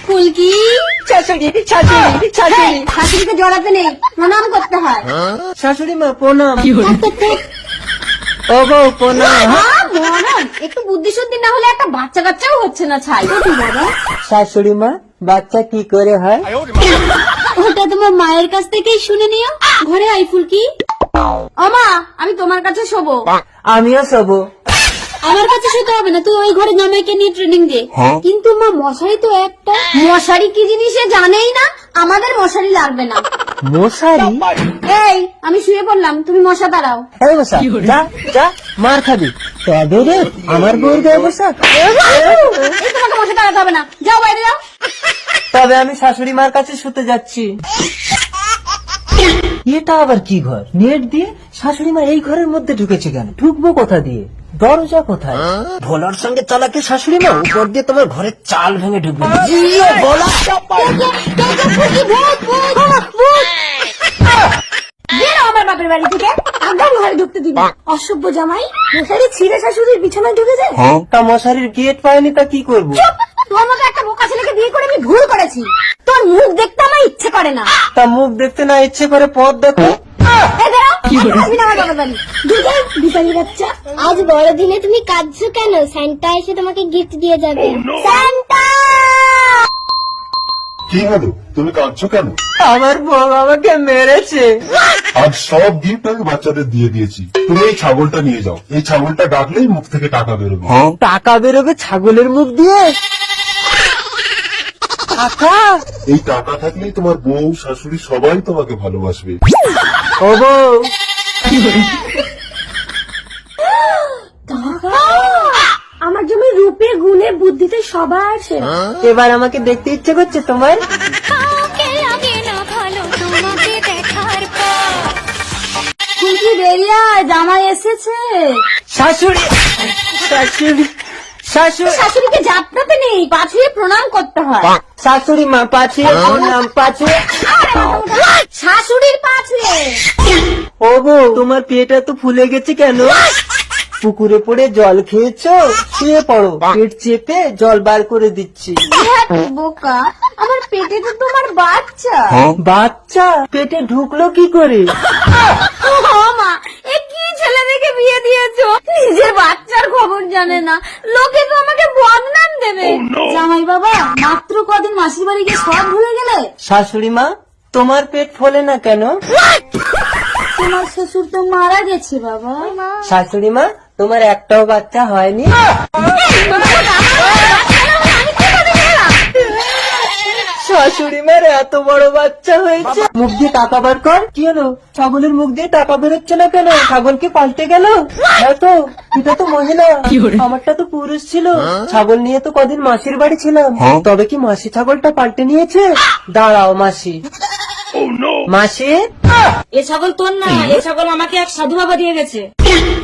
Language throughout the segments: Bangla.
ফুলকি শাশুড়ি শাশুড়ি শাশুড়ি শাশুড়িকে জড়াতে নেই, প্রণাম করতে হয়। শাশুড়ি মা প্রণাম। ও গো প্রণাম। মরণ, একটু বুদ্ধি শুদ্ধি না হলে একটা বাচ্চা কাচ্চাও হচ্ছে না ছাই। বাবা শাশুড়ি মা বাচ্চা কি করে হয়? ওটা তোমার মায়ের কাছ থেকেই শুনে নিও। ঘরে আই ফুলকি। ও মা, আমি তোমার কাছে শোবো। আমিও শোবো। আমার কাছে শুতে হবে না, তুই ওই ঘরে জামাইকে নিয়ে ট্রেনিং দে। কিন্তু মা মশারি তো একটা। মশারি কি জিনিস সে জানেই না, আমাদের মশারি লাগবে না। মশারি? এই আমি শুয়ে পড়লাম, তুমি মশা দাঁড়াও। এই বসা যা যা মার খাবি। তবে রে আমার বউর গায়ে বসা। এই তোমাকে মশা দাঁড়াতে হবে না, যাও বাইরে যাও। তবে আমি শাশুড়ি মার কাছে শুতে যাচ্ছি। এটা আবার কি ঘর? নেট দিয়ে শাশুড়ি মা এই ঘরের মধ্যে ঢুকেছে কেন? ঢুকবো কোথা দিয়ে? দরজা কোথায়? ভোলার সঙ্গে চালাকে শাশুড়ি মা উপর দিয়ে তোমার ঘরের চাল ভেঙে ঢুকবে। ভোলা বেরো আমার বাপের বাড়ি থেকে, আগাম ঘরে ঢুকতে দিবি। অসভ্য জামাই, মশারি ছিঁড়ে শাশুড়ির বিছানায় ঢুকে যায়। তা মশারির গেট পায়নি তা কি করবো? তোর মতো একটা বোকা ছেলেকে বিয়ে করে আমি ভুল করেছি। তোর মুখ দেখতে আমার ইচ্ছে করে না। তা মুখ দেখতে না ইচ্ছে করে পথ দেখো। এই বেরো, আসবি না আমার বাপের বাড়ি। বিপারি বাচ্চা, আজ বড়দিনে তুমি কাঁদছো কেন? স্যান্টা এসে তোমাকে গিফট দিয়ে যাবে। সান্টা! কি হলো, তুমি কাঁদছো কেন? আমার বউ আমাকে মেরেছে। আজ সব গিফট আমি বাচ্চাদের দিয়ে দিয়েছি। তুমি এই ছাগলটা নিয়ে যাও, এই ছাগলটা ডাকলেই মুখ থেকে টাকা বেরোবে। টাকা বেরোবে ছাগলের মুখ দিয়ে? টাকা? এই টাকা থাকলেই তোমার বউ শাশুড়ি সবাই তোমাকে ভালোবাসবে। ও বউ আমার জমি রূপে গুণে বুদ্ধিতে সবার সেরা। এবার আমাকে দেখতে ইচ্ছে করছে তোমার? খুশি বেরিয়া, জামাই এসেছে। শাশুড়ি শাশুড়ি শাশুড়ি শাশুড়িকে জাপটাতে নেই, পাছুয়ে প্রণাম করতে হয়। শাশুড়ি মা পাছিয়ে প্রণাম পাছিয়ে। শাশুড়ির পাছুয়ে। ও বউ তোমার পেটটা তো ফুলে গেছে কেন? পুকুরে পড়ে জল খেয়েছো? শুয়ে পড়ো, পেট চেপে জল বার করে দিচ্ছি। বোকা, আমার পেটে তো তোমার বাচ্চা। বাচ্চা পেটে ঢুকলো কি করে? ও মা, এ কি ছেলে দেখে বিয়ে দিয়েছো? নিজের বাচ্চার খবর জানে না, লোকে তো আমাকে বদনাম দেবে। জামাই বাবা, মাত্র কদিন মাসির বাড়ি গিয়ে সব ভুলে গেলে। শাশুড়ি মা তোমার পেট ফোলে না কেন? তোমার শ্বশুর তো মারা গেছে বাবা। শাশুড়ি মা তোমার একটাও বাচ্চা হয়নি? শাশুড়ি মার এত বড় বাচ্চা হয়েছে। মুখ দিয়ে টাকা বার কর। কি হলো? ছাগলের মুখ দিয়ে টাকা বেরোচ্ছে না কেন? ছাগল কি পাল্টে গেল? তো এটা তো মহিলা, আমারটা তো পুরুষ ছিল। ছাগল নিয়ে তো কদিন মাসির বাড়ি ছিলাম। তবে কি মাসি ছাগলটা পাল্টে নিয়েছে? দাঁড়াও মাসি। মাসি এ ছাগল তোর না, এ ছাগল আমাকে এক সাধু বাবা দিয়ে গেছে।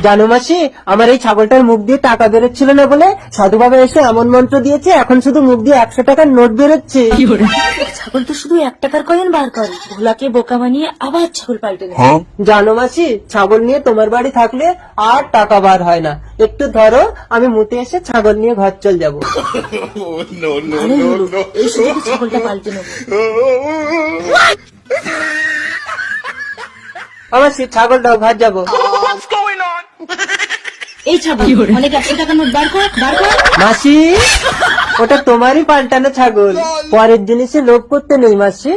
জানো মাসি, আমার এই ছাগলটার মুখ দিয়ে টাকা বেরোচ্ছিল না বলে সাধু বাবা এসে এমন মন্ত্র দিয়েছে, এখন শুধু মুখ দিয়ে 100 টাকার নোট বেরোচ্ছে। ছাগল তো শুধু 1 টাকার কয়েন বার করে, ভোলাকে বোকা বানিয়ে আবার ছাগল পাল্টে নেয়। জানো মাসি, ছাগল নিয়ে তোমার বাড়ি থাকলে আর টাকা বার হয় না। একটু ধরো, আমি মুতে এসে ছাগল নিয়ে ঘর চল যাবো। ভালোই হলো, এই সুযোগে ছাগলটা পাল্টে নেবো। আমার সে ছাগলটাও ঘর যাবো। এই ছাগল অনেক 100 টাকার নোট বার কর, বার কর। মাসি ওটা তোমারই পাল্টানো ছাগল, পরের জিনিসে লোভ করতে নেই মাসি।